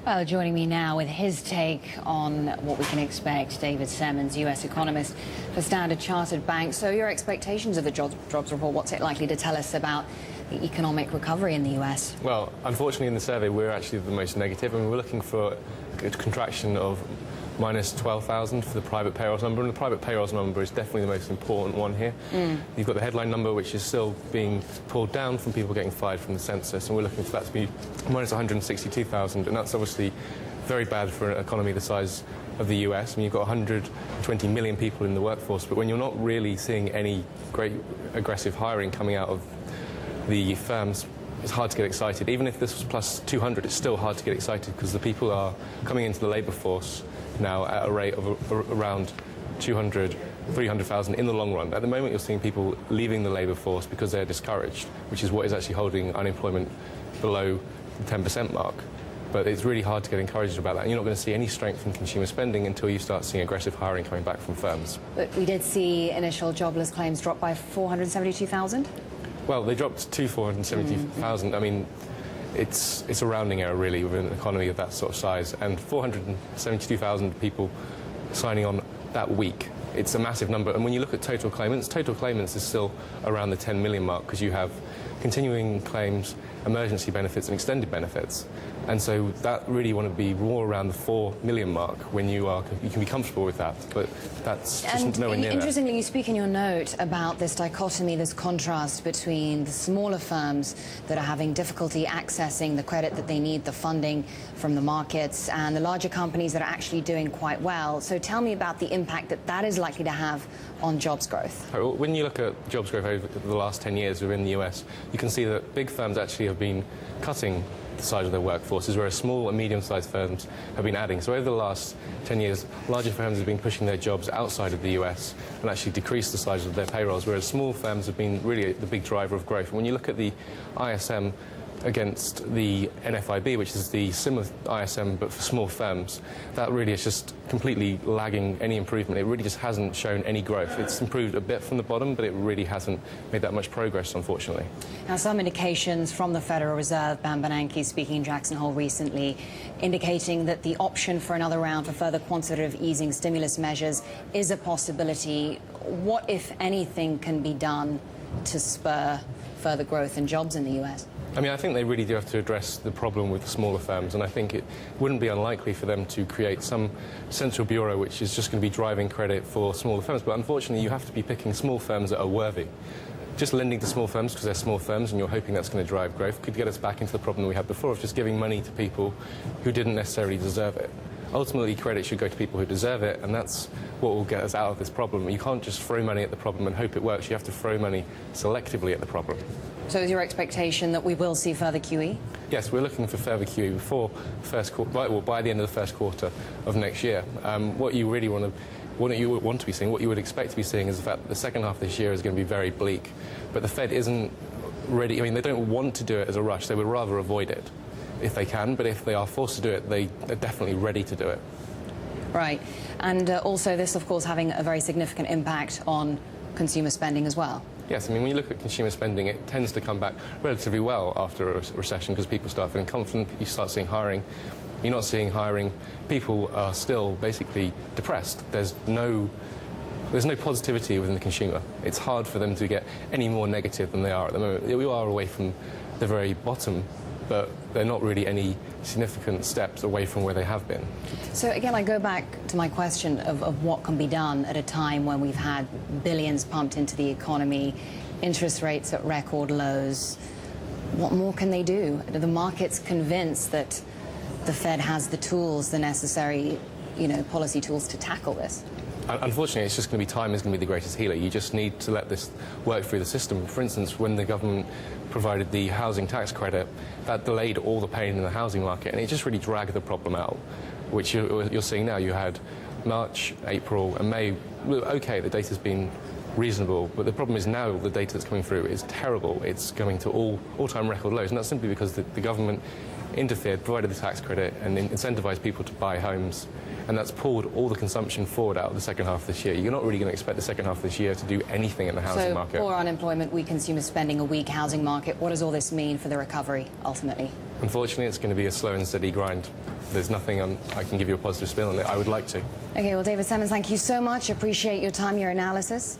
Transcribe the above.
Well, joining me now with his take on what we can expect, David Semmens, US economist for Standard Chartered Bank. So your expectations of the jobs report, what's it likely to tell us about the economic recovery in the US? Well, unfortunately in the survey we're actually the most negative, and we're looking for a contraction of minus 12,000 for the private payrolls number, and the private payrolls number is definitely the most important one here. You've got the headline number, which is still being pulled down from people getting fired from the census, and we're looking for that to be minus 162,000, and that's obviously very bad for an economy the size of the US. I mean, you've got 120 million people in the workforce, but when you're not really seeing any great aggressive hiring coming out of the firms, it's hard to get excited. Even if this was plus 200, it's still hard to get excited because the people are coming into the labour force now at a rate of around 200, 300,000 in the long run. At the moment, you're seeing people leaving the labour force because they're discouraged, which is what is actually holding unemployment below the 10% mark. But it's really hard to get encouraged about that. And you're not going to see any strength in consumer spending until you start seeing aggressive hiring coming back from firms. But we did see initial jobless claims drop by 472,000? Well, they dropped to 470,000. I mean, it's a rounding error, really, within an economy of that sort of size. And 472,000 people signing on that week, it's a massive number. And when you look at total claimants is still around the 10 million mark because you have continuing claims, emergency benefits and extended benefits. And so that really want to be more around the 4 million mark when you can be comfortable with that, but that's just nowhere near that. Interestingly, you speak in your note about this dichotomy, this contrast between the smaller firms that are having difficulty accessing the credit that they need, the funding from the markets, and the larger companies that are actually doing quite well. So tell me about the impact that that is likely to have on jobs growth. When you look at jobs growth over the last 10 years within the US, you can see that big firms actually have been cutting the size of their workforces, whereas small and medium-sized firms have been adding. So over the last 10 years, larger firms have been pushing their jobs outside of the US and actually decreased the size of their payrolls, whereas small firms have been really the big driver of growth. And when you look at the ISM against the NFIB, which is the similar ISM but for small firms, that really is just completely lagging any improvement. It really just hasn't shown any growth. It's improved a bit from the bottom, but it really hasn't made that much progress, unfortunately. Now, some indications from the Federal Reserve, Ben Bernanke speaking in Jackson Hole recently, indicating that the option for another round for further quantitative easing stimulus measures is a possibility. What, if anything, can be done to spur further growth and jobs in the US? I mean, I think they really do have to address the problem with the smaller firms, and I think it wouldn't be unlikely for them to create some central bureau which is just going to be driving credit for smaller firms. But unfortunately, you have to be picking small firms that are worthy. Just lending to small firms because they're small firms and you're hoping that's going to drive growth could get us back into the problem that we had before of just giving money to people who didn't necessarily deserve it. Ultimately, credit should go to people who deserve it, and that's what will get us out of this problem. You can't just throw money at the problem and hope it works. You have to throw money selectively at the problem. So is your expectation that we will see further QE? Yes, we're looking for further QE before by the end of the first quarter of next year. What you want to be seeing, what you would expect to be seeing, is the fact that the second half of this year is going to be very bleak. But the Fed isn't ready. I mean, they don't want to do it as a rush. They would rather avoid it if they can, but if they are forced to do it, they're definitely ready to do it. Right. And also this, of course, having a very significant impact on consumer spending as well. Yes, I mean, when you look at consumer spending, it tends to come back relatively well after a recession because people start feeling confident, you start seeing hiring. You're not seeing hiring. People are still basically depressed. There's no positivity within the consumer. It's hard for them to get any more negative than they are at the moment. We are away from the very bottom, but they're not really any significant steps away from where they have been. So again, I go back to my question of what can be done at a time when we've had billions pumped into the economy, interest rates at record lows. What more can they do? Are the markets convinced that the Fed has the tools, the necessary, policy tools to tackle this? Unfortunately, it's just going to be time is going to be the greatest healer. You just need to let this work through the system. For instance, when the government provided the housing tax credit, that delayed all the pain in the housing market, and it just really dragged the problem out, which you're seeing now. You had March, April, and May. Okay, the data's been reasonable, but the problem is now the data that's coming through is terrible. It's going to all-time record lows, and that's simply because the government interfered, provided the tax credit, and incentivized people to buy homes. And that's pulled all the consumption forward out of the second half of this year. You're not really going to expect the second half of this year to do anything in the housing market. So, poor unemployment, weak consumer spending, a weak housing market. What does all this mean for the recovery, ultimately? Unfortunately, it's going to be a slow and steady grind. there's nothing I can give you a positive spin on it. I would like to. Okay, well, David Semmens, thank you so much. Appreciate your time, your analysis.